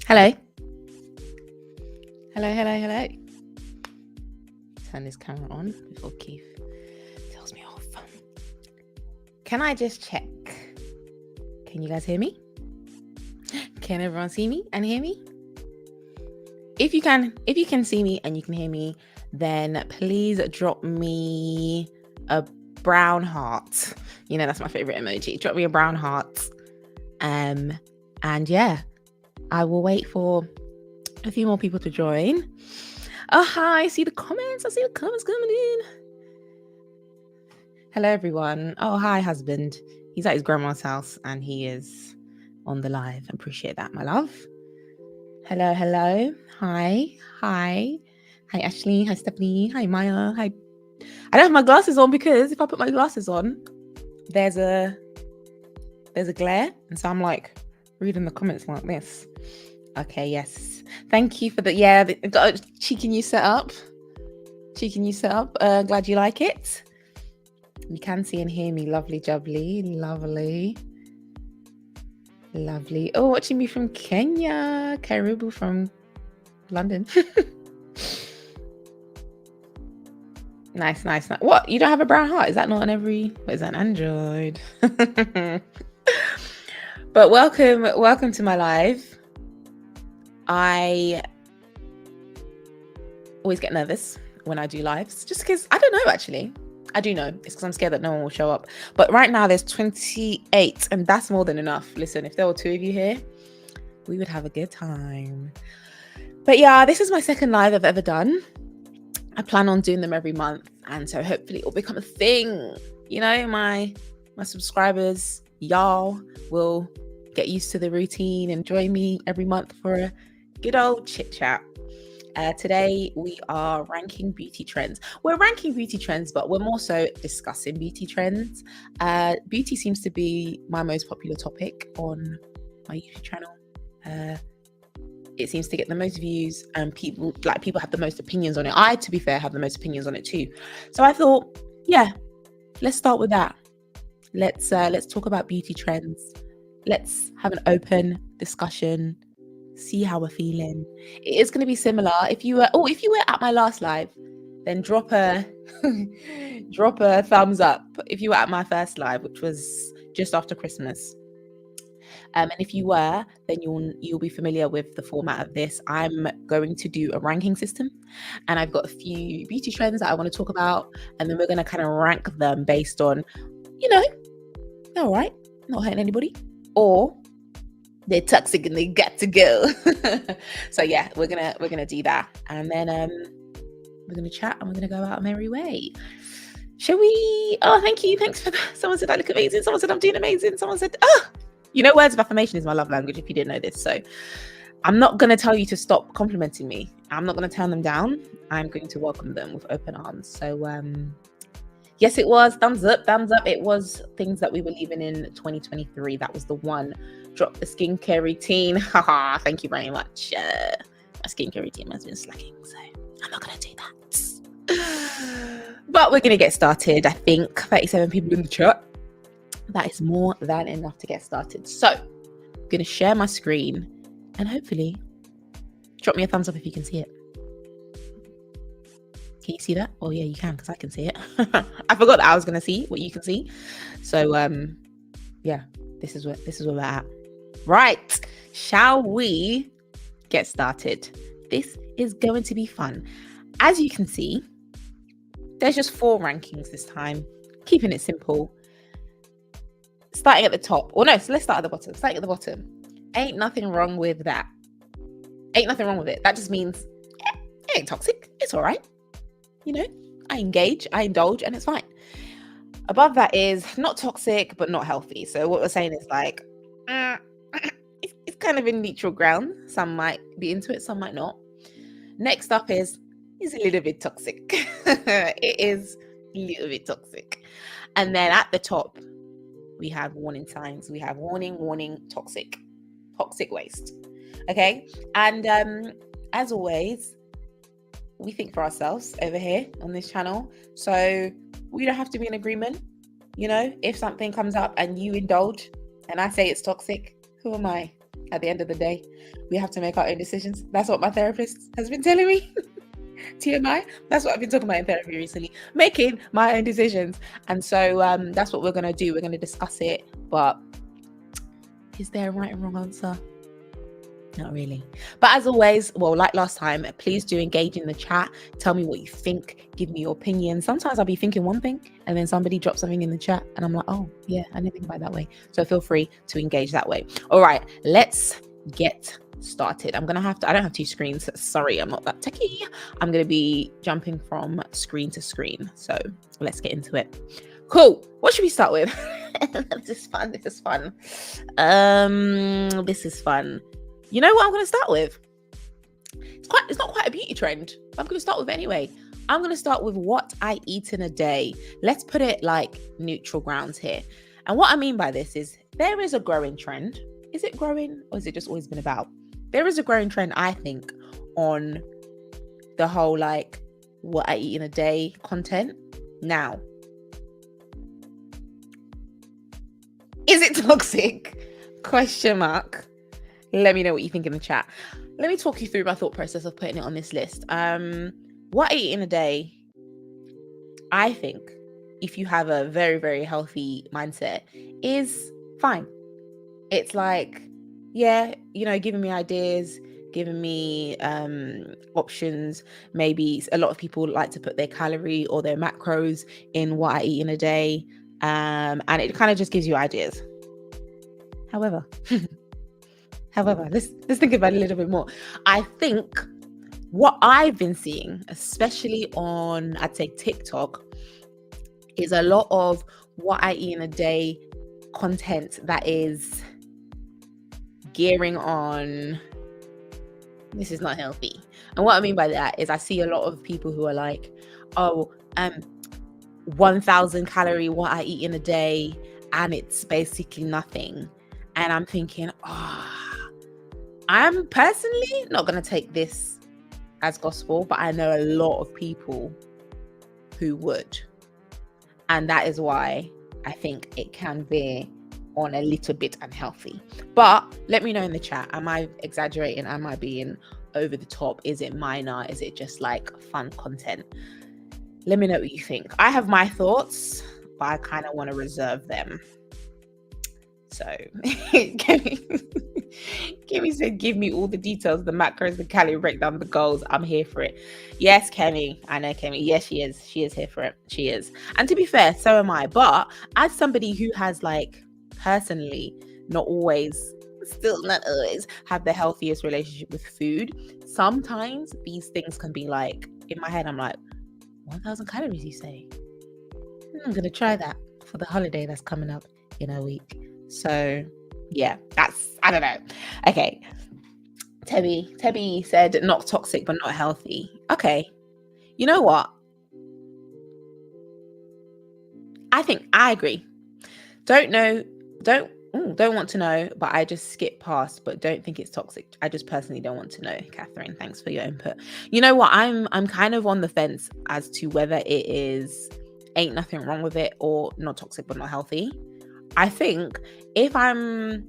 Hello. Hello. Turn this camera on before Keith tells me off. Can I just check? Can you guys hear me? Can everyone see me and hear me? If you can see me and you can hear me, then please drop me a brown heart. You know, that's my favorite emoji. Drop me a brown heart. And yeah, I will wait for a few more people to join. Oh, hi. I see the comments coming in. Hello, everyone. Oh, hi, husband. He's at his grandma's house and he is on the live. Appreciate that, my love. Hello. Hi, Ashley. Hi, Stephanie. Hi, Maya. Hi. I don't have my glasses on because if I put my glasses on, there's a glare. And so I'm like reading the comments like this. Okay, yes. Thank you for the cheeky new setup. Glad you like it. You can see and hear me. Lovely. Oh, watching me from Kenya. Karibu from London. Nice. What? You don't have a brown heart? Is that not on every... What is that, an Android? But welcome to my live. I always get nervous when I do lives, just because I don't know, actually. I do know. It's because I'm scared that no one will show up. But right now there's 28 and that's more than enough. Listen, if there were 2 of you here, we would have a good time. But yeah, this is my second live I've ever done. I plan on doing them every month. And so hopefully it will become a thing. You know, my subscribers, y'all will get used to the routine and join me every month for a good old chit chat. Today we are ranking beauty trends. We're ranking beauty trends, but we're more so discussing beauty trends. Beauty seems to be my most popular topic on my YouTube channel. It seems to get the most views and people have the most opinions on it. I, to be fair, have the most opinions on it too. So I thought, yeah, let's start with that. Let's talk about beauty trends. Let's have an open discussion. See how we're feeling. It is going to be similar. If you were at my last live, then drop a thumbs up. If you were at my first live, which was just after Christmas, and if you were, then you'll be familiar with the format of this. I'm going to do a ranking system, and I've got a few beauty trends that I want to talk about, and then we're going to kind of rank them based on, they're all right, not hurting anybody, or they're toxic and they got to go. So yeah, we're gonna do that, and then we're gonna chat and we're gonna go out our merry way. Shall we? Oh, thank you. Thanks for that. Someone said I look amazing. Someone said I'm doing amazing. Someone said, words of affirmation is my love language. If you didn't know this, so I'm not gonna tell you to stop complimenting me. I'm not gonna turn them down. I'm going to welcome them with open arms. So yes, it was thumbs up. It was things that we were leaving in 2023. That was the one. Drop the skincare routine. Haha, thank you very much. My skincare routine has been slacking, so I'm not going to do that. But we're going to get started. I think 37 people in the chat. That is more than enough to get started. So I'm going to share my screen and hopefully drop me a thumbs up if you can see it. Can you see that? Oh yeah, you can, because I can see it. I forgot that I was going to see what you can see. So yeah, this is where we're at. Right, shall we get started? This is going to be fun. As you can see, there's just 4 rankings this time, keeping it simple. Starting at the top. So let's start at the bottom. Starting at the bottom. Ain't nothing wrong with that. Ain't nothing wrong with it. That just means it ain't toxic. It's all right. I engage, I indulge, and it's fine. Above that is not toxic, but not healthy. So what we're saying is like, it's kind of in neutral ground. Some might be into it, some might not. Next up is a little bit toxic. It is a little bit toxic. And then at the top, we have warning signs. We have warning, toxic waste. Okay. And as always, we think for ourselves over here on this channel. So we don't have to be in agreement. If something comes up and you indulge and I say it's toxic, who am I? At the end of the day, we have to make our own decisions. That's what my therapist has been telling me. TMI. That's what I've been talking about in therapy recently. Making my own decisions. And so that's what we're going to do. We're going to discuss it. But is there a right and wrong answer? Not really. But as always, well, like last time, please do engage in the chat. Tell me what you think. Give me your opinion. Sometimes I'll be thinking one thing and then somebody drops something in the chat and I'm like, oh, yeah, I didn't think about it that way. So feel free to engage that way. All right, let's get started. I don't have two screens. Sorry, I'm not that techie. I'm going to be jumping from screen to screen. So let's get into it. Cool. What should we start with? This is fun. This is fun. You know what I'm going to start with? It's not quite a beauty trend, but I'm going to start with it anyway. I'm going to start with what I eat in a day. Let's put it like neutral grounds here. And what I mean by this is there is a growing trend. Is it growing or has it just always been about? There is a growing trend, I think, on the whole like what I eat in a day content. Now, is it toxic? Question mark. Let me know what you think in the chat. Let me talk you through my thought process of putting it on this list. What I eat in a day, I think, if you have a very, very healthy mindset, is fine. It's like, yeah, giving me ideas, giving me options. Maybe a lot of people like to put their calorie or their macros in what I eat in a day. And it kind of just gives you ideas. However, let's think about it a little bit more. I think what I've been seeing, especially on, I'd say TikTok, is a lot of what I eat in a day content that is gearing on, this is not healthy. And what I mean by that is I see a lot of people who are like, 1,000 calorie what I eat in a day, and it's basically nothing. And I'm thinking, I'm personally not going to take this as gospel, but I know a lot of people who would. And that is why I think it can be on a little bit unhealthy. But let me know in the chat. Am I exaggerating? Am I being over the top? Is it minor? Is it just like fun content? Let me know what you think. I have my thoughts, but I kind of want to reserve them. So Kemi said, give me all the details, the macros, the calorie breakdown, the goals. I'm here for it. Yes, Kemi. I know Kemi. Yes, she is. She is here for it. She is. And to be fair, so am I. But as somebody who has like personally not always have the healthiest relationship with food, sometimes these things can be like, in my head, I'm like, 1,000 calories, you say? I'm going to try that for the holiday that's coming up in a week. So yeah, I don't know. Okay. Tebby said not toxic, but not healthy. Okay. You know what? I think I agree. Don't want to know, but I just skip past, but don't think it's toxic. I just personally don't want to know. Catherine, thanks for your input. You know what? I'm kind of on the fence as to whether it is ain't nothing wrong with it or not toxic, but not healthy. I think if I'm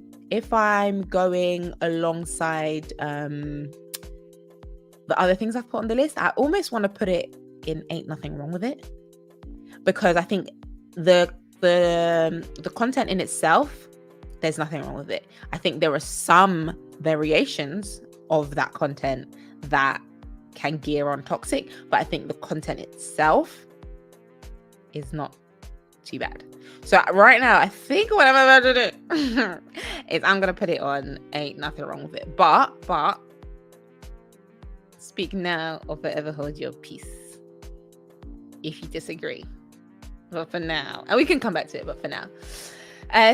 going alongside the other things I've put on the list, I almost want to put it in ain't nothing wrong with it, because I think the content in itself, there's nothing wrong with it. I think there are some variations of that content that can gear on toxic, but I think the content itself is not too bad. So right now, I think what I'm about to do is I'm going to put it on ain't nothing wrong with it. But speak now or forever hold your peace if you disagree. But for now, and we can come back to it, but for now.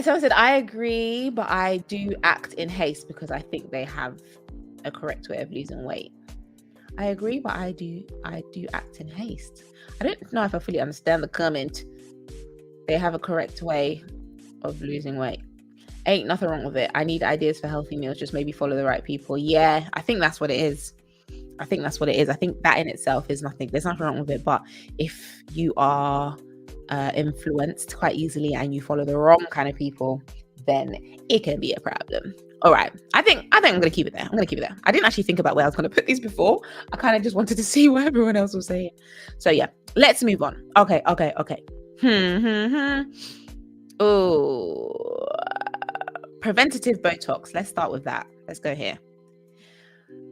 Someone said, I agree, but I do act in haste because I think they have a correct way of losing weight. I agree, but I do act in haste. I don't know if I fully understand the comment. They have a correct way of losing weight. Ain't nothing wrong with it. I need ideas for healthy meals. Just maybe follow the right people. Yeah, I think that's what it is. I think that in itself is nothing. There's nothing wrong with it. But if you are influenced quite easily and you follow the wrong kind of people, then it can be a problem. All right. I think I'm gonna keep it there. I didn't actually think about where I was gonna put these before. I kind of just wanted to see what everyone else was saying. So yeah, let's move on. Okay. Oh, preventative Botox. Let's start with that. Let's go here.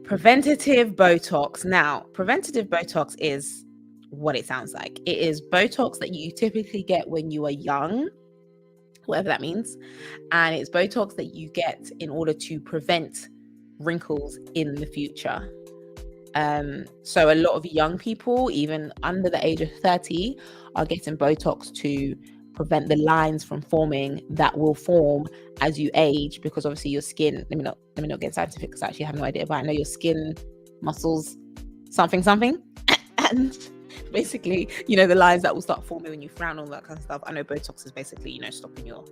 Preventative Botox. Now, preventative Botox is what it sounds like. It is Botox that you typically get when you are young, whatever that means. And it's Botox that you get in order to prevent wrinkles in the future. So a lot of young people, even under the age of 30, are getting Botox to prevent the lines from forming that will form as you age, because obviously your skin, let me not get scientific because I actually have no idea, but I know your skin muscles something and basically, the lines that will start forming when you frown, all that kind of stuff. I know Botox is basically, stopping your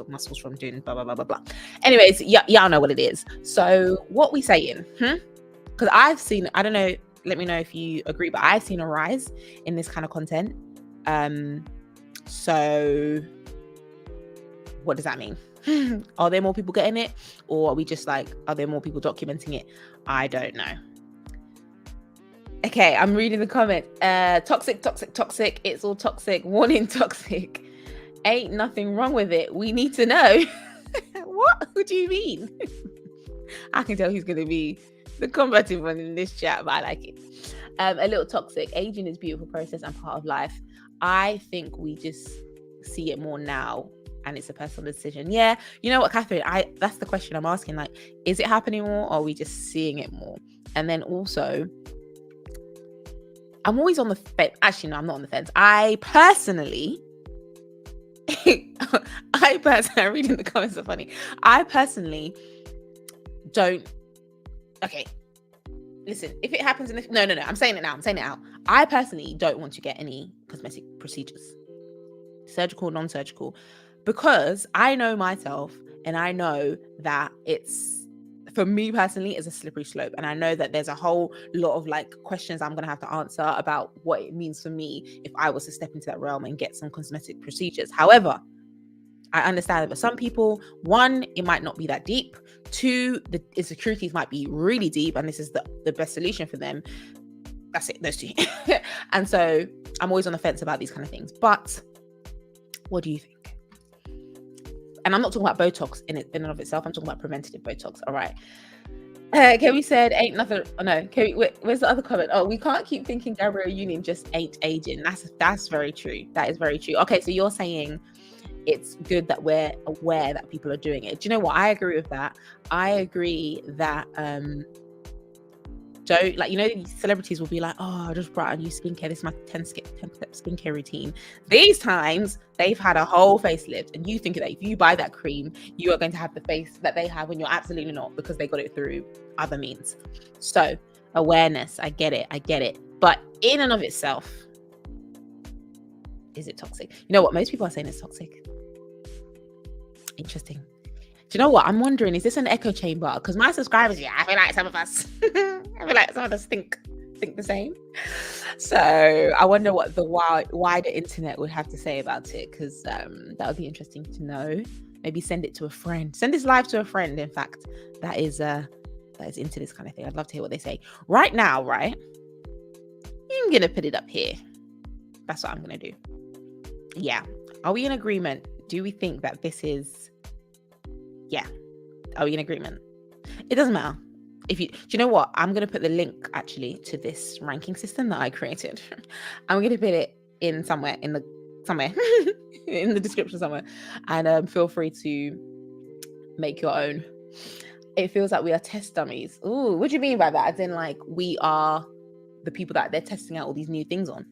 muscles from doing blah blah blah blah blah. Anyways, y'all know what it is. So what we saying? Because I've seen, I don't know, let me know if you agree, but I've seen a rise in this kind of content. So what does that mean? Are there more people getting it, or are we just like, are there more people documenting it? I don't know. Okay, I'm reading the comment. Toxic. It's all toxic. Warning, toxic. Ain't nothing wrong with it. We need to know. What do you mean? I can tell who's going to be the combative one in this chat, but I like it. A little toxic. Aging is a beautiful process and part of life. I think we just see it more now, and it's a personal decision. Yeah, you know what, Catherine? That's the question I'm asking. Like, is it happening more, or are we just seeing it more? And then also, I'm always on the fence. Actually, no, I'm not on the fence. I personally, I'm reading the comments are funny. I personally don't. Okay, listen. If it happens in the no, I'm saying it now. I personally don't want to get any cosmetic procedures, surgical, non-surgical, because I know myself, and I know that it's, for me personally, is a slippery slope. And I know that there's a whole lot of like questions I'm going to have to answer about what it means for me if I was to step into that realm and get some cosmetic procedures. However, I understand that for some people, one, it might not be that deep. Two, the insecurities might be really deep, and this is the best solution for them. That's it, those two. And so I'm always on the fence about these kind of things. But what do you think? And I'm not talking about Botox in and of itself. I'm talking about preventative Botox. All right. Kerry said, ain't nothing. Oh, no. Kerry, where's the other comment? Oh, we can't keep thinking Gabrielle Union just ain't aging. That's very true. That is very true. Okay, so you're saying it's good that we're aware that people are doing it. Do you know what? I agree with that. I agree that don't, like, these celebrities will be like, oh, I just brought a new skincare. This is my 10-step skincare routine. These times they've had a whole facelift, and you think that if you buy that cream, you are going to have the face that they have, when you're absolutely not, because they got it through other means. So awareness, I get it. But in and of itself, is it toxic? You know what? Most people are saying it's toxic. Interesting. Do you know what? I'm wondering, is this an echo chamber? Because my subscribers, I feel like some of us, think the same. So I wonder what the wider internet would have to say about it, because that would be interesting to know. Maybe send it to a friend. Send this live to a friend, in fact, that is into this kind of thing. I'd love to hear what they say. Right now, right? I'm going to put it up here. That's what I'm going to do. Yeah. Are we in agreement? Do we think that this is... Yeah. Are we in agreement? It doesn't matter. Do you know what? I'm going to put the link actually to this ranking system that I created. I'm going to put it in somewhere in the description somewhere, and feel free to make your own. It feels like we are test dummies. Ooh, what do you mean by that? As in, like, we are the people that they're testing out all these new things on?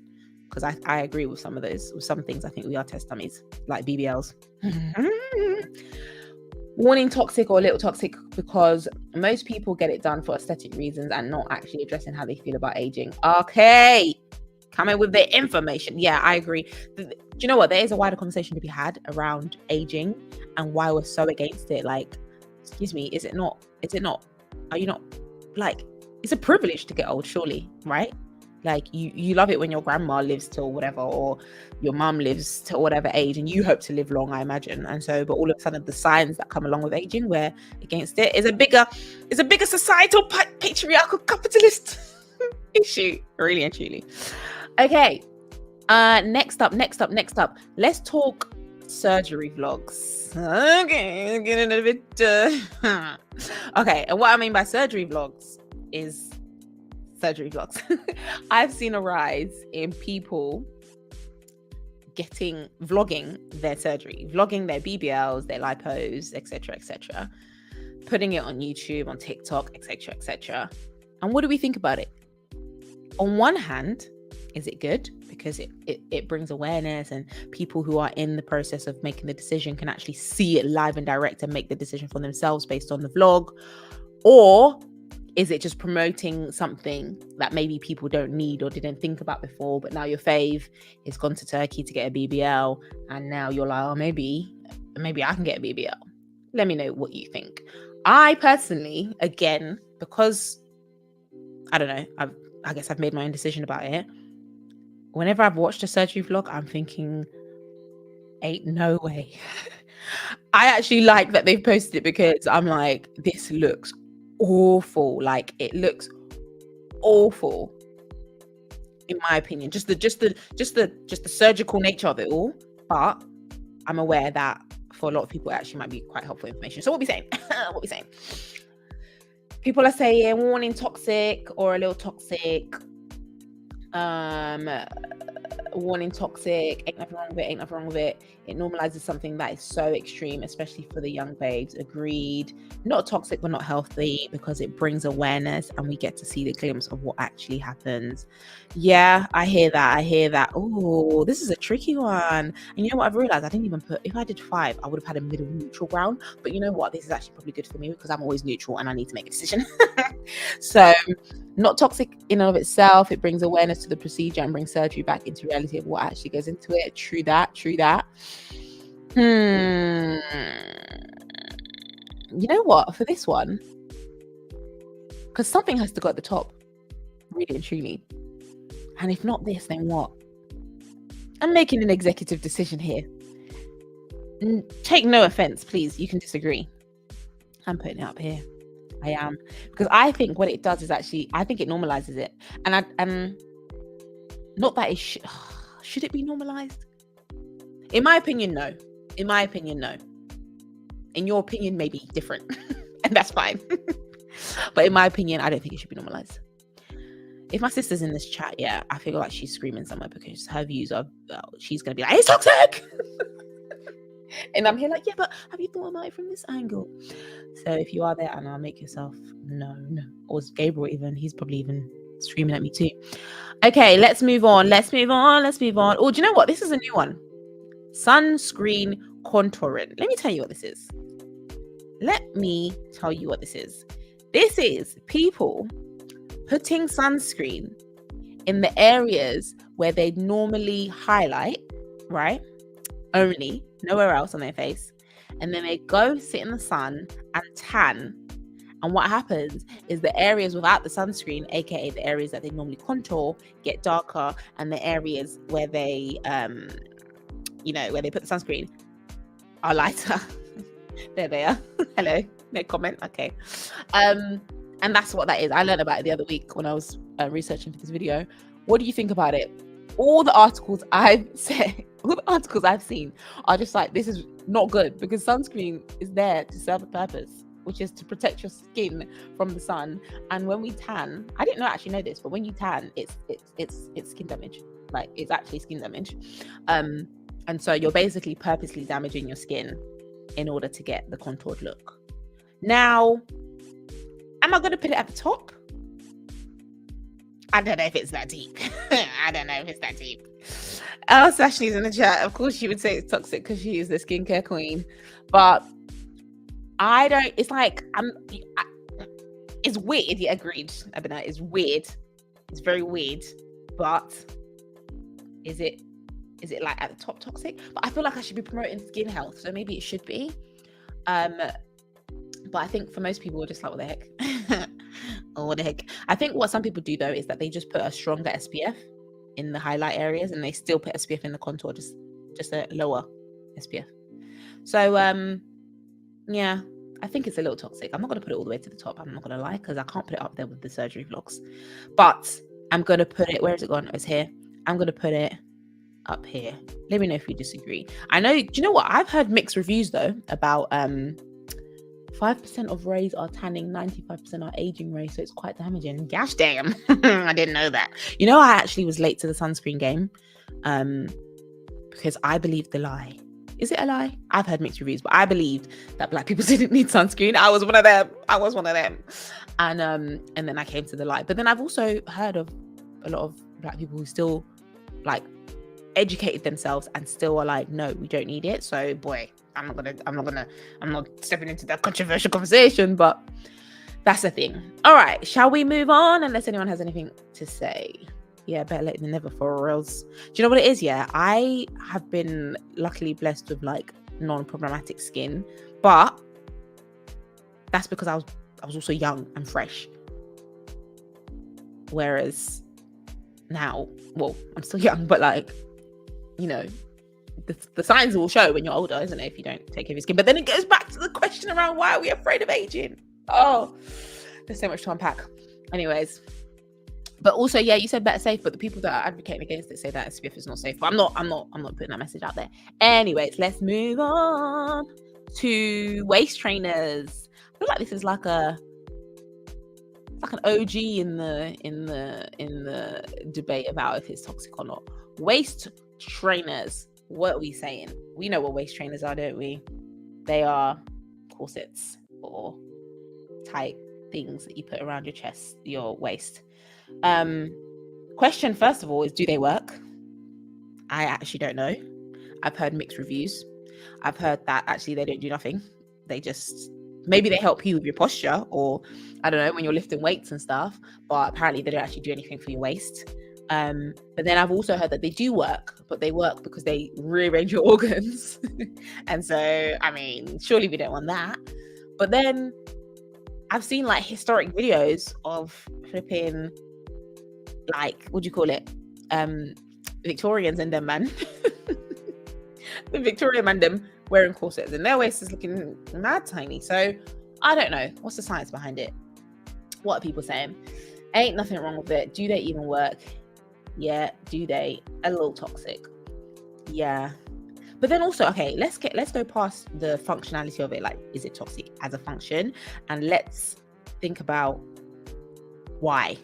Because I agree with some of those. With some things, I think we are test dummies, like BBLs. Warning, toxic or a little toxic, because most people get it done for aesthetic reasons and not actually addressing how they feel about aging. Okay, coming with the information. Yeah, I agree. Do you know what? There is a wider conversation to be had around aging and why we're so against it. Like, excuse me, is it not? Are you not, like, it's a privilege to get old, surely, right? Like you love it when your grandma lives till whatever, or your mum lives till whatever age, and you hope to live long, I imagine. And so, but all of a sudden, the signs that come along with aging, we're against it, is a bigger societal patriarchal capitalist issue, really and truly. Okay, next up, let's talk surgery vlogs. Okay, getting a bit okay, and what I mean by surgery vlogs is surgery vlogs. I've seen a rise in people vlogging their surgery, vlogging their BBLs, their lipos, etc., putting it on YouTube, on TikTok, etc. And what do we think about it? On one hand, is it good? Because it brings awareness, and people who are in the process of making the decision can actually see it live and direct and make the decision for themselves based on the vlog? Or is it just promoting something that maybe people don't need or didn't think about before, but now your fave has gone to Turkey to get a BBL, and now you're like, oh, maybe I can get a BBL. Let me know what you think. I personally, again, because I don't know, I guess I've made my own decision about it. Whenever I've watched a surgery vlog, I'm thinking, ain't no way. I actually like that they've posted it, because I'm like, this looks awful. Like, it looks awful, in my opinion. Just the surgical nature of it all. But I'm aware that for a lot of people, it actually might be quite helpful information. So what are we saying? People are saying warning, toxic or a little toxic. Warning, toxic, ain't nothing wrong with it. It normalizes something that is so extreme, especially for the young babes. Agreed. Not toxic, but not healthy, because it brings awareness and we get to see the glimpse of what actually happens. Yeah, I hear that. Oh, this is a tricky one. And you know what I've realized? I didn't even put, if I did 5, I would have had a middle neutral ground. But you know what? This is actually probably good for me, because I'm always neutral and I need to make a decision. So, not toxic in and of itself. It brings awareness to the procedure and brings surgery back into reality of what actually goes into it. True that. You know what? For this one, because something has to go at the top, really and truly. And if not this, then what? I'm making an executive decision here. Take no offense, please. You can disagree. I'm putting it up here. I am, because I think what it does is actually, I think it normalizes it, and not that it should it be normalized? In my opinion, no. In your opinion, maybe different, and that's fine. But in my opinion, I don't think it should be normalized. If my sister's in this chat, yeah, I feel like she's screaming somewhere, because her views are, she's gonna be like, it's toxic. And I'm here like, yeah, but have you thought about it from this angle? So if you are there, and I'll make yourself no. Or Gabriel even, he's probably even screaming at me too. Okay, let's move on. Oh, do you know what? This is a new one. Sunscreen contouring. Let me tell you what this is. This is people putting sunscreen in the areas where they normally highlight, right? Only, nowhere else on their face, and then they go sit in the sun and tan. And what happens is the areas without the sunscreen, aka the areas that they normally contour, get darker, and the areas where they where they put the sunscreen are lighter. There they are. Hello, no comment. Okay. And that's what that is. I learned about it the other week when I was researching for this video. What do you think about it? All the articles I've seen are just like, this is not good, because sunscreen is there to serve a purpose, which is to protect your skin from the sun. And when we tan, I didn't actually know this, but when you tan, it's skin damage. Like, it's actually skin damage. And so you're basically purposely damaging your skin in order to get the contoured look. Now, am I going to put it at the top? I don't know if it's that deep. Ashley's in the chat. Of course, she would say it's toxic because she is the skincare queen. But I don't. It's like it's weird. Yeah, agreed. I don't know. It's weird. It's very weird. But is it like at the top toxic? But I feel like I should be promoting skin health, so maybe it should be. But I think for most people, we're just like, what the heck? or what the heck. I think what some people do though is that they just put a stronger SPF in the highlight areas, and they still put SPF in the contour, just a lower SPF. So yeah, I think it's a little toxic. I'm not going to put it all the way to the top, I'm not going to lie, because I can't put it up there with the surgery vlogs. But I'm going to put it, where is it gone? It's here. I'm going to put it up here. Let me know if you disagree. I know, do you know what? I've heard mixed reviews though about 5% of rays are tanning, 95% are aging rays, so it's quite damaging. Gosh damn. I didn't know that. You know, I actually was late to the sunscreen game because I believed the lie. Is it a lie? I've heard mixed reviews, but I believed that black people didn't need sunscreen. I was one of them. And then I came to the light. But then I've also heard of a lot of black people who still like educated themselves and still are like, no, we don't need it. So boy, I'm not stepping into that controversial conversation, but that's the thing. All right, shall we move on? Unless anyone has anything to say. Yeah, better late than never for reals. Do you know what it is? Yeah, I have been luckily blessed with like non-problematic skin, but that's because I was also young and fresh. Whereas now, well, I'm still young, but like, you know, the signs will show when you're older, isn't it? If you don't take care of your skin. But then it goes back to the question around why are we afraid of aging? Oh, there's so much to unpack. Anyways. But also, yeah, you said better safe, but the people that are advocating against it say that SPF is not safe. But I'm not putting that message out there. Anyways, let's move on to waist trainers. I feel like this is like an OG in the debate about if it's toxic or not. Waist trainers. What are we saying? We know what waist trainers are, don't we? They are corsets or tight things that you put around your chest, your waist. Question first of all is, do they work? I actually don't know. I've heard mixed reviews. I've heard that actually they don't do nothing. They just, maybe they help you with your posture, or I don't know, when you're lifting weights and stuff, but apparently they don't actually do anything for your waist. But then I've also heard that they do work, but they work because they rearrange your organs. And so, I mean, surely we don't want that. But then I've seen like historic videos of flipping, like, what do you call it? Victorians and them, man. The Victorian man them wearing corsets and their waist is looking mad tiny. So I don't know. What's the science behind it? What are people saying? Ain't nothing wrong with it. Do they even work? Yeah. Do they? A little toxic. Yeah. But then also, okay, let's go past the functionality of it. Like, is it toxic as a function? And let's think about why.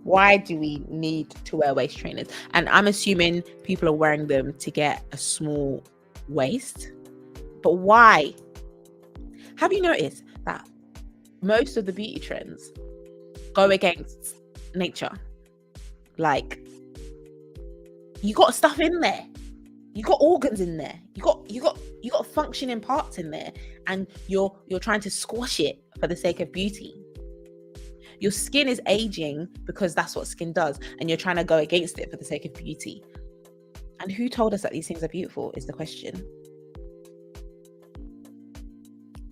Why do we need to wear waist trainers? And I'm assuming people are wearing them to get a small waist. But why? Have you noticed that most of the beauty trends go against nature? Like, you got stuff in there. You got organs in there. You got functioning parts in there, and you're trying to squash it for the sake of beauty. Your skin is aging because that's what skin does, and you're trying to go against it for the sake of beauty. And who told us that these things are beautiful is the question.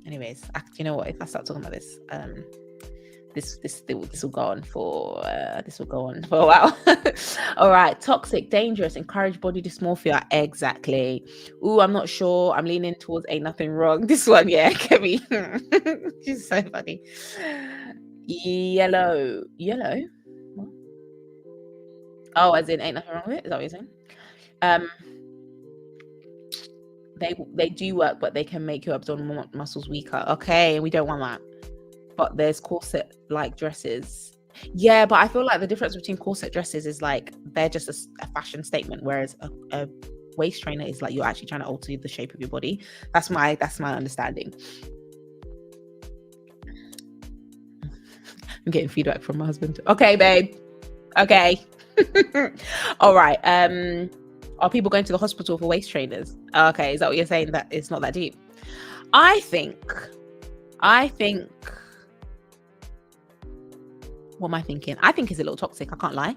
Anyways, you know what? If I start talking about this, this will go on for a while. All right, toxic, dangerous, encourage body dysmorphia. Exactly. Ooh, I'm not sure. I'm leaning towards ain't nothing wrong. This one, yeah, Kemi. She's so funny. Yellow. What? Oh, as in ain't nothing wrong with it? Is that what you're saying? They do work, but they can make your abdominal muscles weaker. Okay, we don't want that. But there's corset like dresses. Yeah, but I feel like the difference between corset dresses is like they're just a fashion statement, whereas a waist trainer is like you're actually trying to alter the shape of your body. That's my understanding. I'm getting feedback from my husband. Okay, babe. Okay. All right. Are people going to the hospital for waist trainers? Okay, is that what you're saying? That it's not that deep? I think. What am I thinking? I think it's a little toxic. I can't lie.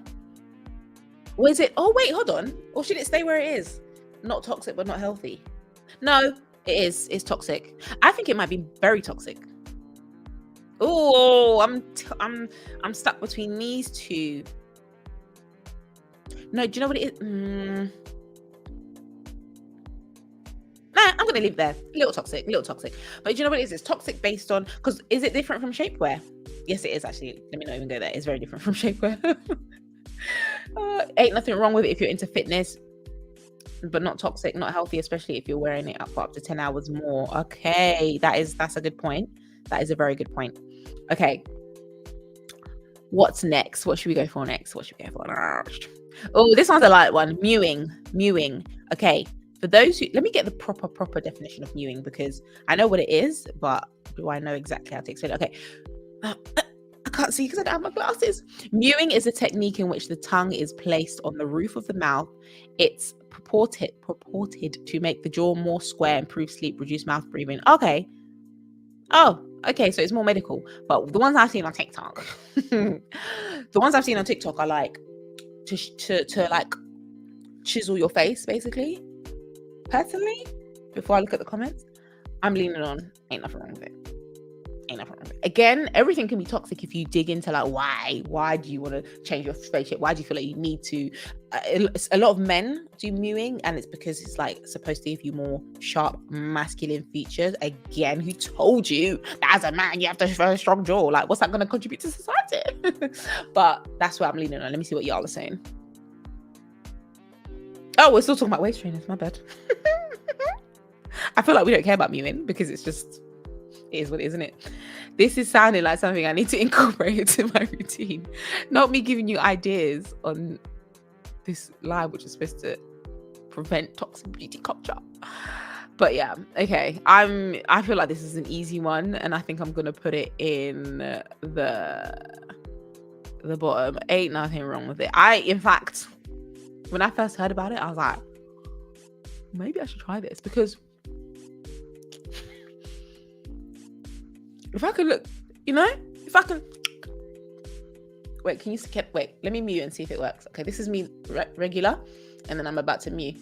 Or is it? Oh wait, hold on. Or should it stay where it is? Not toxic, but not healthy. No, it is. It's toxic. I think it might be very toxic. Oh, I'm stuck between these two. No, do you know what it is? Nah, I'm gonna leave it there. A little toxic, a little toxic. But do you know what it is? It's toxic based on, because is it different from shapewear? Yes, it is actually. Let me not even go there. It's very different from shapewear. Ain't nothing wrong with it if you're into fitness, but not toxic, not healthy, especially if you're wearing it up for up to 10 hours more. Okay, that's a good point. That is a very good point. Okay. What's next? What should we go for next? What should we go for? Oh, this one's a light one. Mewing. Okay. For those who, let me get the proper definition of mewing, because I know what it is, but do I know exactly how to explain it? Okay. I can't see because I don't have my glasses. Mewing is a technique in which the tongue is placed on the roof of the mouth. It's purported to make the jaw more square, improve sleep, reduce mouth breathing. Okay. Oh, okay. So it's more medical. But the ones I've seen on TikTok, are like to like chisel your face, basically. Personally, before I look at the comments, I'm leaning on ain't nothing wrong with it. Again, everything can be toxic if you dig into like why do you want to change your face shape? Why do you feel like you need to? A lot of men do mewing, and it's because it's like supposed to give you more sharp masculine features. Again, who told you that as a man you have to show a strong jaw? Like, what's that going to contribute to society? But that's what I'm leaning on. Let me see what y'all are saying. Oh, we're still talking about waist trainers. My bad. I feel like we don't care about mewing because it's just, it is what it is, isn't it? This is sounding like something I need to incorporate into my routine. Not me giving you ideas on this live, which is supposed to prevent toxic beauty culture. But yeah, okay. I feel like this is an easy one, and I think I'm gonna put it in the bottom. Ain't nothing wrong with it. In fact, when I first heard about it, I was like, maybe I should try this, because if I could look, if I can. Wait, can you wait? Let me mute and see if it works. Okay, this is me regular, and then I'm about to mute.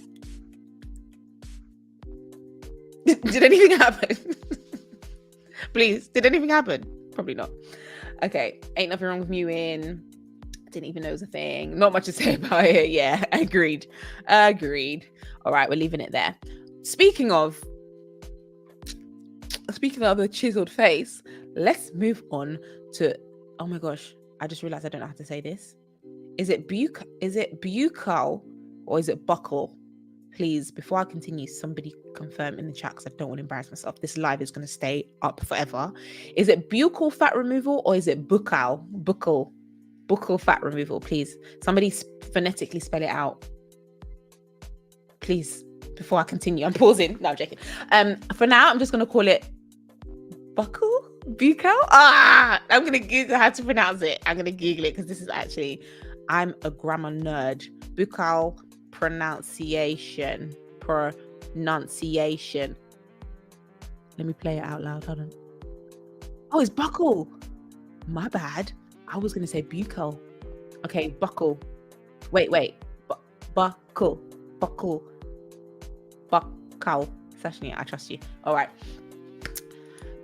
Did anything happen? Please, did anything happen? Probably not. Okay, ain't nothing wrong with mewing. Didn't even know it was a thing. Not much to say about it. Yeah, agreed. All right, we're leaving it there. Speaking of the chiseled face, let's move on to, oh my gosh, I just realized I don't know how to say this. Is it buccal or is it buckle? Please, before I continue, somebody confirm in the chat, because I don't want to embarrass myself. This live is going to stay up forever. Is it buccal fat removal or is it buccal fat removal? Please, somebody phonetically spell it out, please, before I continue. I'm pausing. No, I'm joking. For now, I'm just going to call it buccal. I'm going to Google how to pronounce it. I'm going to Google it, because this is actually, I'm a grammar nerd. Buccal pronunciation. Let me play it out loud. Hold on. Oh, it's buckle. My bad. I was going to say buccal. Okay, buckle. Wait. Buckle. Sashni, I trust you. All right.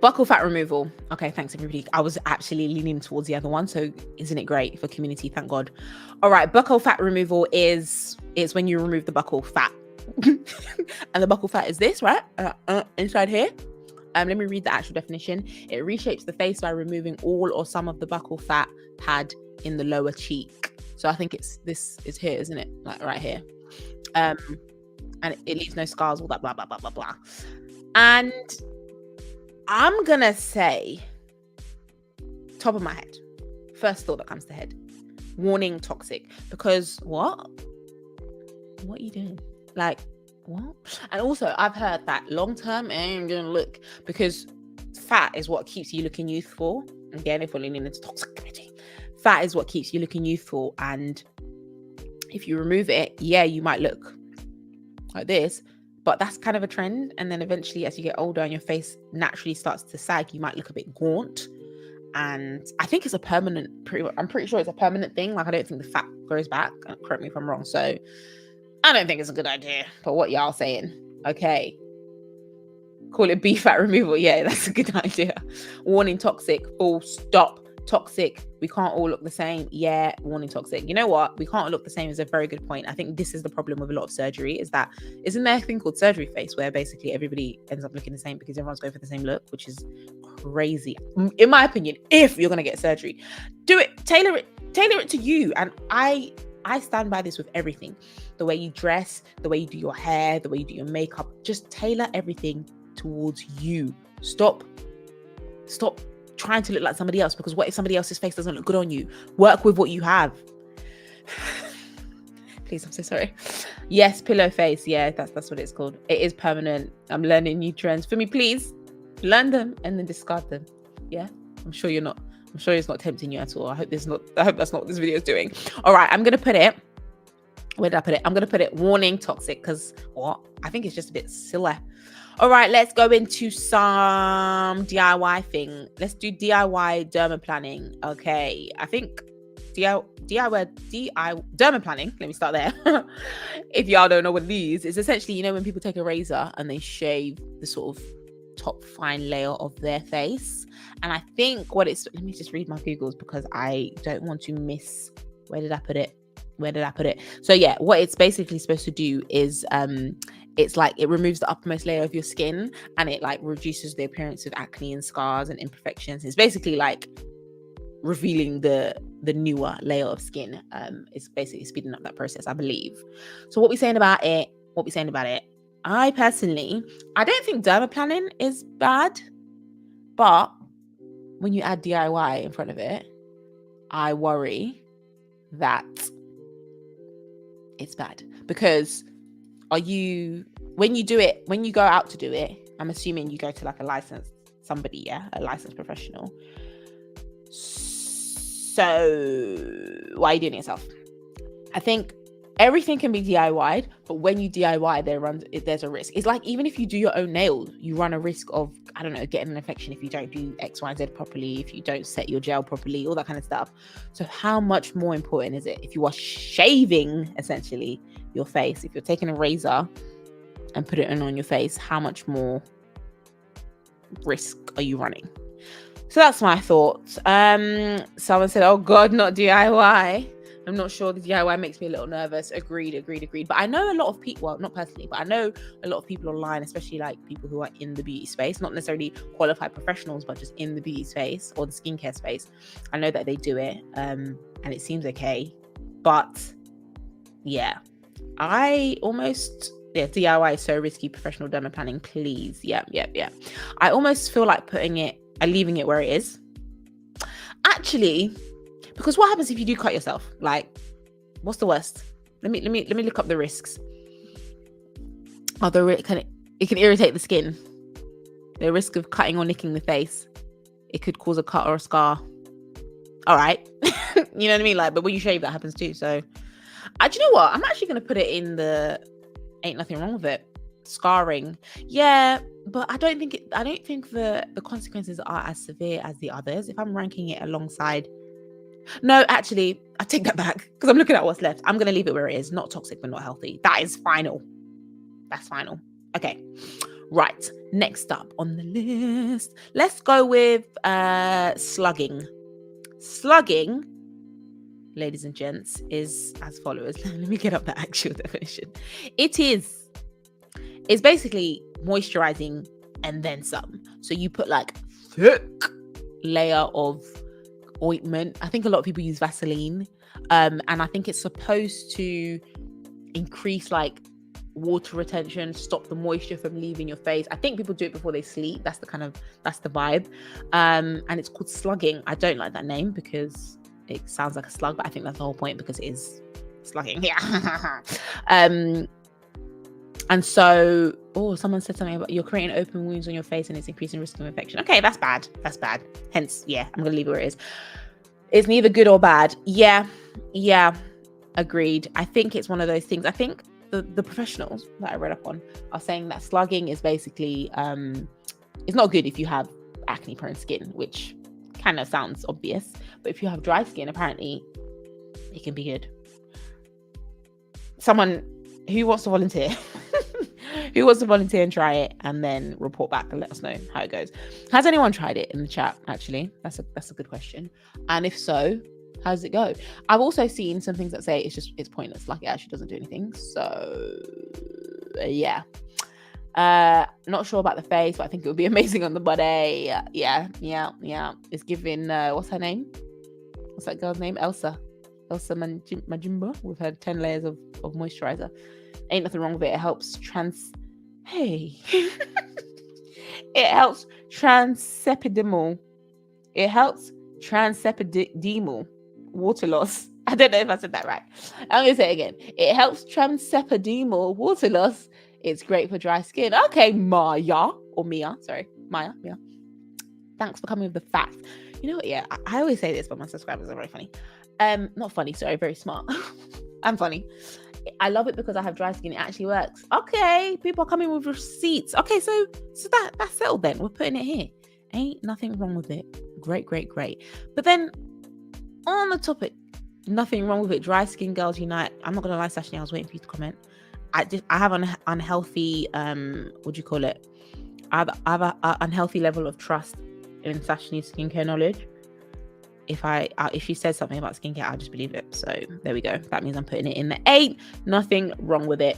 Buccal fat removal. Okay, thanks everybody. I was actually leaning towards the other one, so isn't it great for community? Thank God. All right, buccal fat removal is when you remove the buccal fat. And the buccal fat is this, right? Inside here. Let me read the actual definition. It reshapes the face by removing all or some of the buccal fat pad in the lower cheek. So I think this is here, isn't it? Like right here. And it leaves no scars, all that blah, blah, blah, blah, blah. And I'm going to say, top of my head, first thought that comes to head, warning, toxic. Because what are you doing? Like, what? And also, I've heard that long-term, ain't going to look, because fat is what keeps you looking youthful. Again, if we're leaning into toxicity, fat is what keeps you looking youthful. And if you remove it, yeah, you might look like this, but that's kind of a trend. And then eventually, as you get older and your face naturally starts to sag, you might look a bit gaunt. And I think it's I'm pretty sure it's a permanent thing. Like, I don't think the fat grows back. Correct me if I'm wrong. So I don't think it's a good idea. But what y'all saying? Okay, Call it beef fat removal. Yeah, that's a good idea. Warning, toxic. Full stop. Toxic. We can't all look the same. Yeah, warning, toxic. You know what? We can't look the same is a very good point. I think this is the problem with a lot of surgery, is that isn't there a thing called surgery face where basically everybody ends up looking the same because everyone's going for the same look, which is crazy. In my opinion, if you're gonna get surgery, do it, tailor it to you. And I stand by this with everything. The way you dress, the way you do your hair, the way you do your makeup, just tailor everything towards you. Stop trying to look like somebody else, because what if somebody else's face doesn't look good on you? Work with what you have. Please, I'm so sorry. Yes, pillow face. Yeah, that's what it's called. It is permanent. I'm learning new trends. For me, please learn them and then discard them. Yeah, I'm sure it's not tempting you at all. I hope that's not what this video is doing. All right, I'm gonna put it. Where did I put it? I'm gonna put it warning, toxic, because what? I think it's just a bit silly. All right, let's go into some DIY thing. Let's do DIY dermaplaning. Okay, I think DIY dermaplaning. Let me start there. If y'all don't know what it is, it's essentially, when people take a razor and they shave the sort of top fine layer of their face. And I think let me just read my Googles because I don't want to miss. Where did I put it? So yeah, what it's basically supposed to do is it's like it removes the uppermost layer of your skin, and it like reduces the appearance of acne and scars and imperfections. It's basically like revealing the newer layer of skin. It's basically speeding up that process, I believe. So what we saying about it? I personally, I don't think dermaplaning is bad, but when you add DIY in front of it, I worry that it's bad. Because when you go out to do it, I'm assuming you go to like a licensed professional. So why are you doing it yourself? I think everything can be DIY'd, but when you DIY, there's a risk. It's like, even if you do your own nails, you run a risk of, I don't know, getting an infection if you don't do X, Y, Z properly, if you don't set your gel properly, all that kind of stuff. So how much more important is it if you are shaving essentially your face? If you're taking a razor and put it on your face, how much more risk are you running? So that's my thoughts. Someone said, oh God, not DIY. I'm not sure. The DIY makes me a little nervous. Agreed. But I know a lot of people, well, not personally, but I know a lot of people online, especially like people who are in the beauty space, not necessarily qualified professionals, but just in the beauty space or the skincare space. I know that they do it, and it seems okay. But yeah, DIY is so risky. Professional dermaplaning, please. Yeah. I almost feel like leaving it where it is. Actually, because what happens if you do cut yourself? Like, what's the worst? Let me look up the risks. It can irritate the skin. The risk of cutting or nicking the face. It could cause a cut or a scar. All right. You know what I mean? Like, but when you shave, that happens too. So, do you know what? I'm actually going to put it in the ain't nothing wrong with it. Scarring. Yeah, but I don't think the consequences are as severe as the others. If I'm ranking it alongside, no, actually, I take that back because I'm looking at what's left. I'm going to leave it where it is. Not toxic, but not healthy. That is final. That's final. Okay. Right. Next up on the list, let's go with slugging. Slugging, ladies and gents, is as follows. Let me get up the actual definition. It's basically moisturizing and then some. So you put like thick layer of ointment. I think a lot of people use Vaseline, and I think it's supposed to increase like water retention, stop the moisture from leaving your face. I think people do it before they sleep. That's the vibe. And it's called slugging. I don't like that name because it sounds like a slug, but I think that's the whole point because it is slugging. Yeah. And so, someone said something about you're creating open wounds on your face and it's increasing risk of infection. Okay, that's bad. Hence, yeah, I'm going to leave it where it is. It's neither good or bad. Yeah, agreed. I think it's one of those things. I think the professionals that I read up on are saying that slugging is basically, it's not good if you have acne-prone skin, which kind of sounds obvious. But if you have dry skin, apparently, it can be good. Someone who wants to volunteer? Who wants to volunteer and try it and then report back and let us know how it goes? Has anyone tried it in the chat? Actually, that's a good question. And if so, how does it go? I've also seen some things that say it's pointless, like it actually doesn't do anything. So yeah. Not sure about the face, but I think it would be amazing on the body. Yeah. It's giving what's her name? What's that girl's name? Elsa Majimbo with her 10 layers of moisturizer. Ain't nothing wrong with it. It helps it helps transepidermal. It helps transepidermal water loss. I don't know if I said that right. I'm gonna say it again. It helps transepidermal water loss. It's great for dry skin. Okay, Maya. Thanks for coming with the facts. You know what? Yeah, I always say this, but my subscribers are very funny. Not funny, sorry, very smart. I'm funny. I love it because I have dry skin. It actually works. Okay, people are coming with receipts. Okay, so that's settled then. We're putting it here. Ain't nothing wrong with it. Great. But then on the topic, nothing wrong with it. Dry skin girls unite. I'm not gonna lie, Sashni, I was waiting for you to comment. I have an unhealthy what do you call it? I have an unhealthy level of trust in Sashni's skincare knowledge. If she says something about skincare, I'll just believe it. So there we go. That means I'm putting it in the 8. Nothing wrong with it.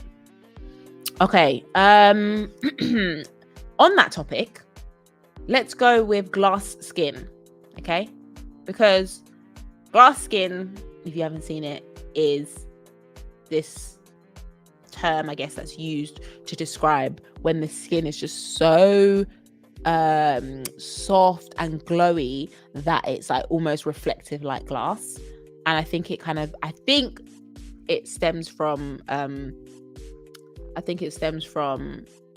Okay. On that topic, let's go with glass skin. Okay, because glass skin, if you haven't seen it, is this term, I guess, that's used to describe when the skin is just so soft and glowy that it's like almost reflective like glass. And I think it stems from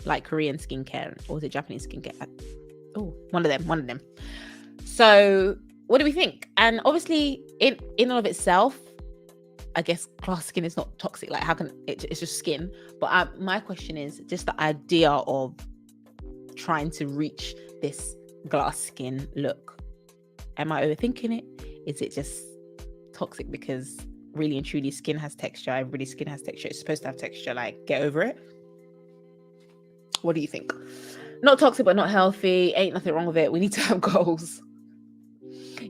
like Korean skincare, or is it Japanese skincare? One of them. So what do we think? And obviously in and of itself, I guess glass skin is not toxic. Like, how can it's just skin? But my question is just the idea of trying to reach this glass skin look. Am I overthinking it? Is it just toxic because really and truly skin has texture? Everybody's skin has texture. It's supposed to have texture. Like, get over it. What do you think? Not toxic, but not healthy. Ain't nothing wrong with it. We need to have goals.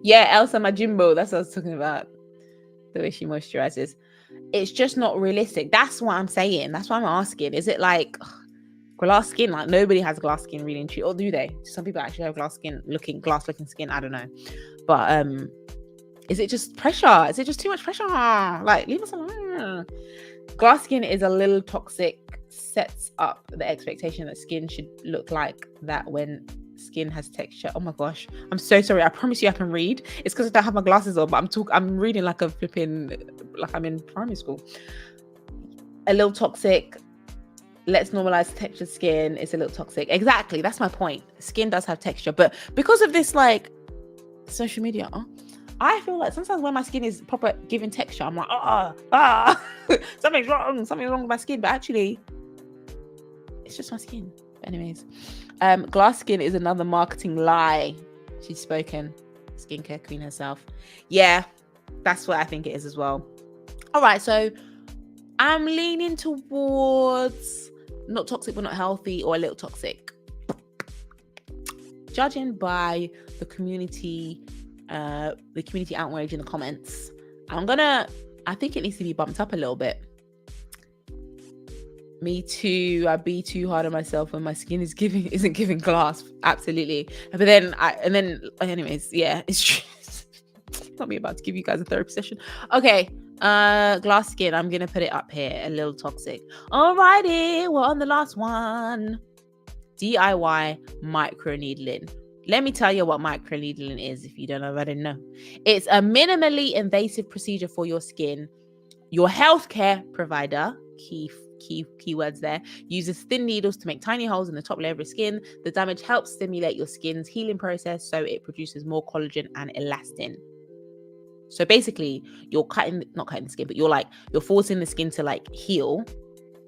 Yeah, Elsa Majimbo. That's what I was talking about. The way she moisturizes. It's just not realistic. That's what I'm saying. That's why I'm asking. Is it like glass skin? Like, nobody has glass skin really and truly, or do they? Some people actually have glass looking skin. I don't know. But is it just pressure? Is it just too much pressure? Like, leave us alone. Glass skin is a little toxic. Sets up the expectation that skin should look like that when skin has texture. Oh my gosh, I'm so sorry. I promise you I can read. It's because I don't have my glasses on, but I'm reading like I'm in primary school. A little toxic. Let's normalize textured skin. It's a little toxic. Exactly, that's my point. Skin does have texture, but because of this like social media, I feel like sometimes when my skin is proper giving texture, I'm like, something's wrong with my skin. But actually, it's just my skin. But anyways, glass skin is another marketing lie. She's spoken. Skincare queen herself. Yeah, that's what I think it is as well. All right, so I'm leaning towards not toxic but not healthy, or a little toxic. Judging by the community outrage in the comments, I think it needs to be bumped up a little bit. Me too. I be too hard on myself when my skin isn't giving glass. Absolutely. But then anyways, yeah, it's true. Not me about to give you guys a therapy session. Okay. Glass skin. I'm gonna put it up here. A little toxic. Alrighty, we're on the last one. DIY microneedling. Let me tell you what microneedling is if you don't already know. It's a minimally invasive procedure for your skin. Your healthcare provider, keywords there, uses thin needles to make tiny holes in the top layer of your skin. The damage helps stimulate your skin's healing process, so it produces more collagen and elastin. So basically, you're not cutting the skin, but you're forcing the skin to like heal,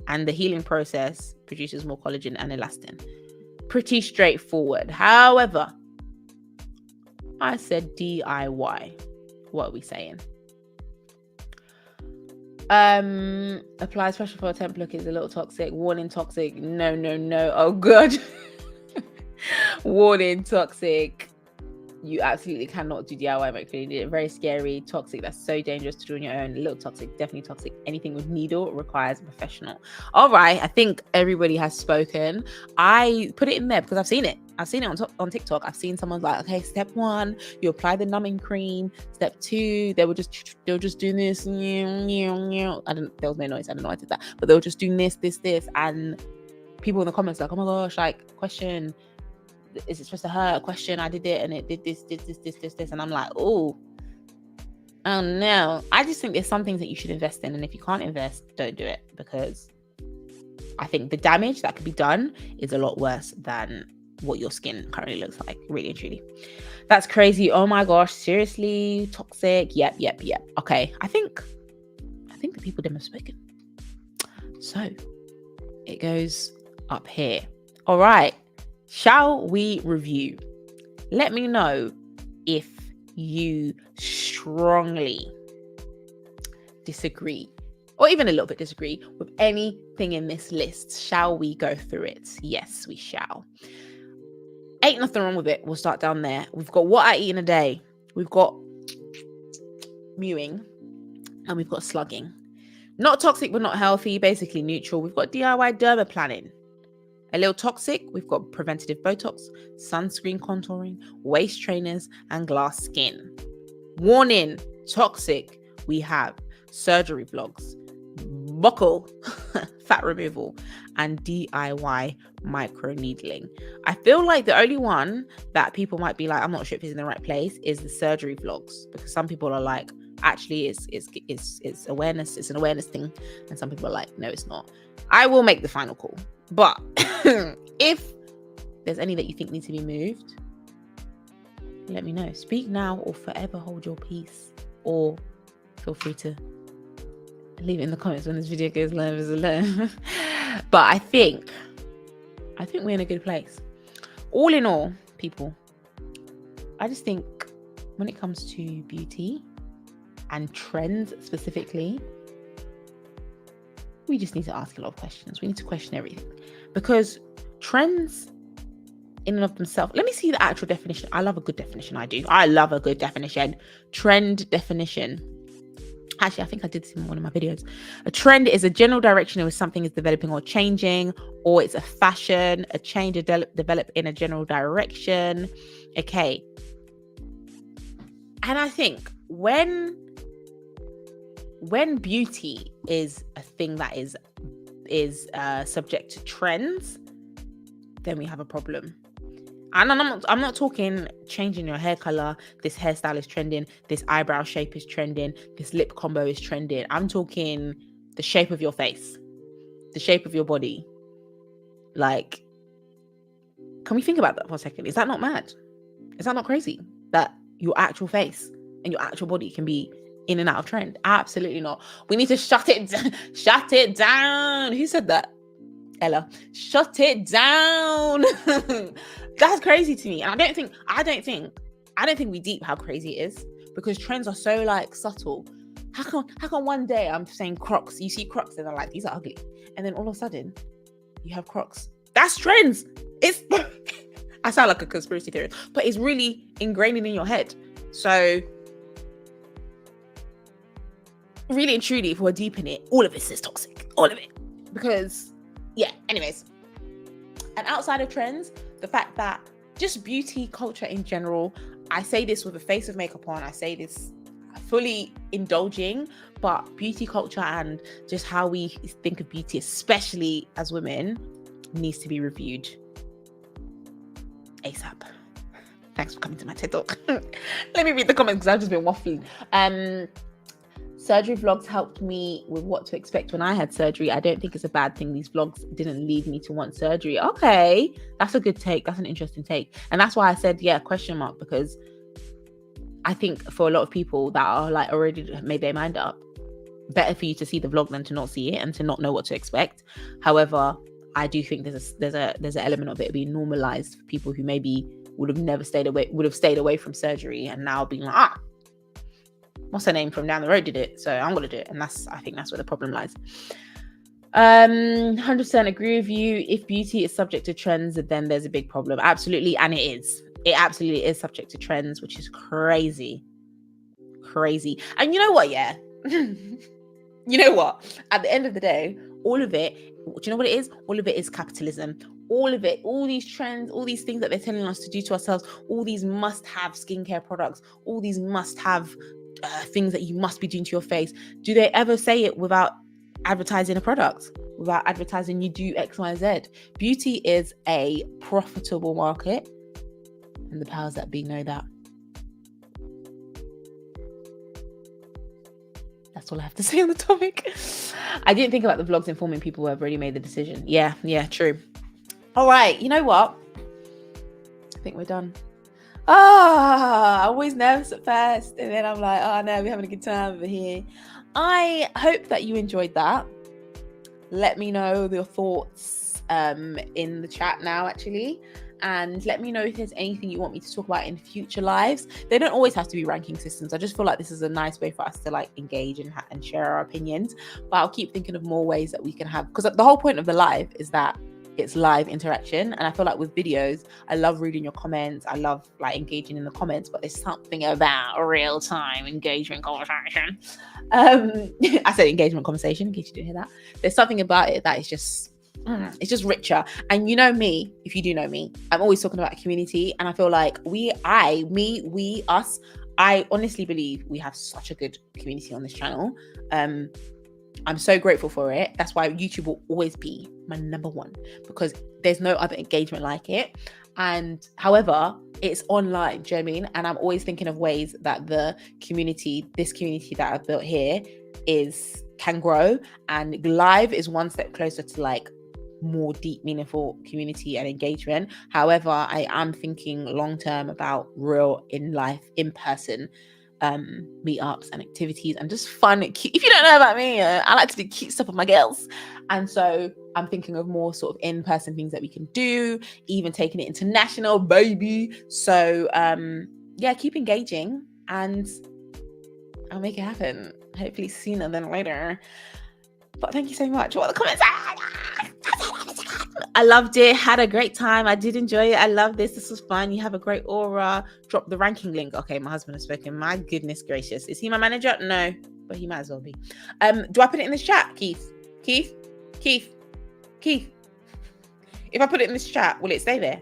and the healing process produces more collagen and elastin. Pretty straightforward. However, I said DIY. What are we saying? Applies pressure for a temp look is a little toxic. Warning, toxic. No. Oh god. Warning, toxic. You absolutely cannot do DIY microneedling. Very scary, toxic. That's so dangerous to do on your own. A little toxic, definitely toxic. Anything with needle requires a professional. All right, I think everybody has spoken. I put it in there because I've seen it. I've seen it on TikTok. I've seen someone's like, okay, step 1, you apply the numbing cream. Step 2, they were just doing this. There was no noise. I don't know why I did that, but they were just doing this, and people in the comments like, oh my gosh, like, question, is it supposed to hurt? Question, I did it and it did this, and I'm like, oh no. I just think there's some things that you should invest in, and if you can't invest, don't do it, because I think the damage that could be done is a lot worse than what your skin currently looks like, really and truly. That's crazy. Oh my gosh, seriously, toxic. Yep. Okay, I think the people them have spoken. So it goes up here. All right, shall we review? Let me know if you strongly disagree, or even a little bit disagree with anything in this list. Shall we go through it? Yes, we shall. Ain't nothing wrong with it. We'll start down there. We've got what I eat in a day. We've got mewing, and we've got slugging. Not toxic, but not healthy. Basically neutral. We've got DIY dermaplaning. A little toxic, we've got preventative Botox, sunscreen contouring, waist trainers, and glass skin. Warning, toxic, we have surgery vlogs, buckle, fat removal, and DIY microneedling. I feel like the only one that people might be like, I'm not sure if it's in the right place, is the surgery vlogs, because some people are like, actually it's awareness, it's an awareness thing, and some people are like, no, it's not. I will make the final call. But if there's any that you think need to be moved, let me know. Speak now or forever hold your peace, or feel free to leave it in the comments when this video goes live. But I think we're in a good place. All in all, people, I just think when it comes to beauty and trends specifically, we just need to ask a lot of questions. We need to question everything, because trends in and of themselves, let me see the actual definition. I love a good definition. I love a good definition. Trend definition. Actually, I think I did this in one of my videos. A trend is a general direction in which something is developing or changing, or it's a fashion, a change or develop in a general direction. Okay. And I think when beauty is a thing that is subject to trends, then we have a problem. And I'm not talking changing your hair color. This hairstyle is trending. This eyebrow shape is trending. This lip combo is trending. I'm talking the shape of your face, the shape of your body. Like, can we think about that for a second? Is that not mad? Is that not crazy that your actual face and your actual body can be in and out of trend? Absolutely not. We need to shut it down. Who said that? Ella. Shut it down. That's crazy to me. And I don't think we deep how crazy it is, because trends are so like subtle. How come one day I'm saying Crocs, you see Crocs and they're like, these are ugly, and then all of a sudden you have Crocs. That's trends. It's I sound like a conspiracy theorist, but it's really ingrained in your head. So really and truly, if we're deep in it, all of this is toxic. All of it. Because yeah, anyways. And outside of trends, the fact that just beauty culture in general, I say this with a face of makeup on, I say this fully indulging, but beauty culture and just how we think of beauty, especially as women, needs to be reviewed ASAP. Thanks for coming to my TED Talk. Let me read the comments because I've just been waffling. Surgery vlogs helped me with what to expect when I had surgery. I don't think it's a bad thing. These vlogs didn't lead me to want surgery. Okay, that's a good take. That's an interesting take. And that's why I said, yeah, question mark, because I think for a lot of people that are like already made their mind up, better for you to see the vlog than to not see it and to not know what to expect. However, I do think there's an element of it being normalized for people who maybe would have stayed away from surgery and now being like, what's her name from down the road did it, so I'm gonna do it. And I think that's where the problem lies. 100% agree with you. If beauty is subject to trends, then there's a big problem. Absolutely. And it absolutely is subject to trends, which is crazy. And you know what, yeah? You know what? At the end of the day, all of it, do you know what it is? All of it is capitalism. All of it, all these trends, all these things that they're telling us to do to ourselves, all these must-have skincare products, all these must-have things that you must be doing to your face. Do they ever say it without advertising a product, without advertising you do X, Y, Z? Beauty is a profitable market, and the powers that be know that. That's all I have to say on the topic. I didn't think about the vlogs informing people who have already made the decision. Yeah, true. All right, you know what? I think we're done. I'm always nervous at first, and then I'm like, oh no, we're having a good time over here. I hope that you enjoyed that. Let me know your thoughts in the chat now, actually. And let me know if there's anything you want me to talk about in future lives. They don't always have to be ranking systems. I just feel like this is a nice way for us to like engage and share our opinions. But I'll keep thinking of more ways that we can have, because the whole point of the live is that it's live interaction. And I feel like with videos, I love reading your comments. I love like engaging in the comments, but there's something about real time engagement conversation. I said engagement conversation in case you didn't hear that. There's something about it that is just, it's just richer. And you know me, if you do know me, I'm always talking about community. And I feel like us, I honestly believe we have such a good community on this channel. I'm so grateful for it. That's why YouTube will always be my number one, because there's no other engagement like it. And however, it's online, do you know what I mean? And I'm always thinking of ways that this community that I've built here can grow. And live is one step closer to like more deep, meaningful community and engagement. However, I am thinking long term about real in life, in person meetups and activities and just fun. If you don't know about me, I like to do cute stuff with my girls, and so I'm thinking of more sort of in-person things that we can do, even taking it international, baby. So yeah, keep engaging and I'll make it happen, hopefully sooner than later. But thank you so much. What are the comments? I loved it. Had a great time. I did enjoy it. I love this. This was fun. You have a great aura. Drop the ranking link. Okay, my husband has spoken. My goodness gracious. Is he my manager? No, but he might as well be. Do I put it in this chat, Keith? Keith? If I put it in this chat, will it stay there?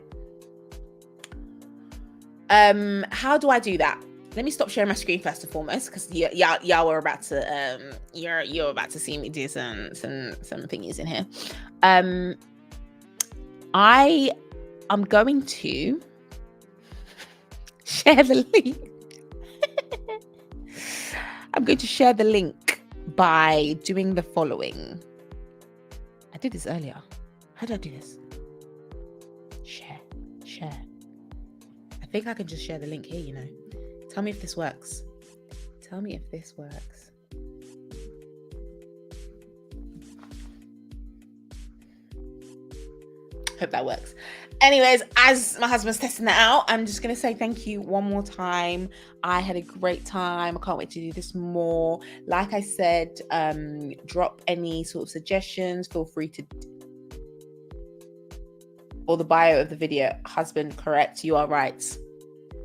How do I do that? Let me stop sharing my screen first and foremost, because y'all were about to you're about to see me do some thingies in here. I'm going to share the link. I'm going to share the link by doing the following. I did this earlier. How did I do this? Share. I think I can just share the link here, you know. Tell me if this works. Hope that works. Anyways, as my husband's testing that out, I'm just going to say thank you one more time. I had a great time. I can't wait to do this more. Like I said, drop any sort of suggestions. Feel free to... Or the bio of the video. Husband, correct. You are right.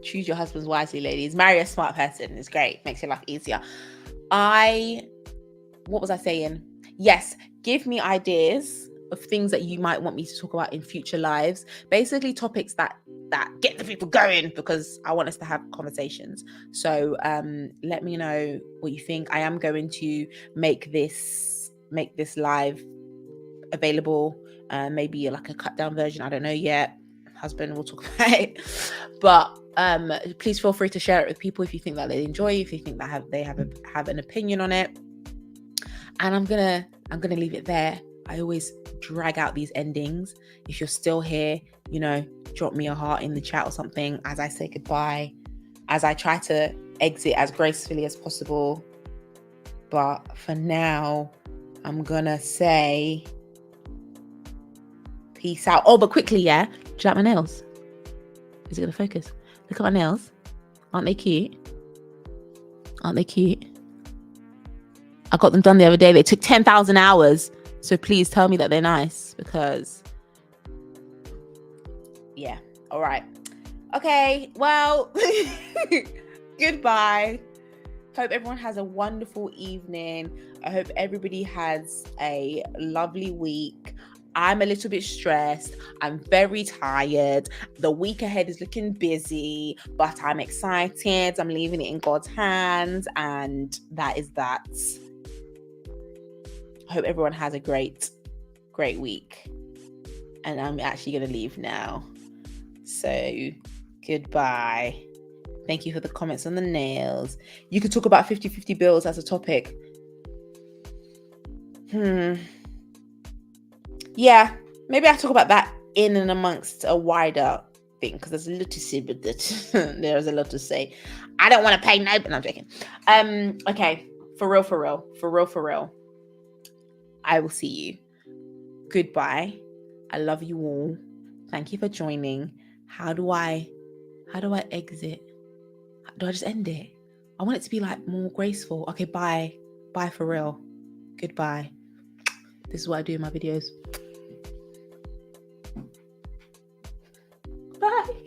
Choose your husbands wisely, ladies. Marry a smart person. It's great. Makes your life easier. What was I saying? Yes, give me ideas of things that you might want me to talk about in future lives. Basically topics that get the people going, because I want us to have conversations. So let me know what you think. I am going to make this live available, maybe like a cut down version. I don't know yet. Husband will talk about it. But please feel free to share it with people if you think that they enjoy, if you think that they have an opinion on it. And I'm gonna leave it there. I always drag out these endings. If you're still here, you know, drop me a heart in the chat or something as I say goodbye, as I try to exit as gracefully as possible. But for now, I'm gonna say peace out. Oh, but quickly, yeah. Do you like my nails? Is it gonna focus? Look at my nails. Aren't they cute? Aren't they cute? I got them done the other day. They took 10,000 hours. So please tell me that they're nice, because yeah. All right. Okay. Well, goodbye. Hope everyone has a wonderful evening. I hope everybody has a lovely week. I'm a little bit stressed. I'm very tired. The week ahead is looking busy, but I'm excited. I'm leaving it in God's hands, and that is that. I hope everyone has a great week. And I'm actually going to leave now. So, goodbye. Thank you for the comments on the nails. You could talk about 50-50 bills as a topic. Yeah, maybe I'll talk about that in and amongst a wider thing, because there's a lot to say, but there's a lot to say. I don't want to pay no, but I'm joking. Okay, for real. I will see you. Goodbye. I love you all. Thank you for joining. How do I exit? Do I just end it? I want it to be like more graceful. Okay, bye. Bye for real. Goodbye. This is what I do in my videos. Bye.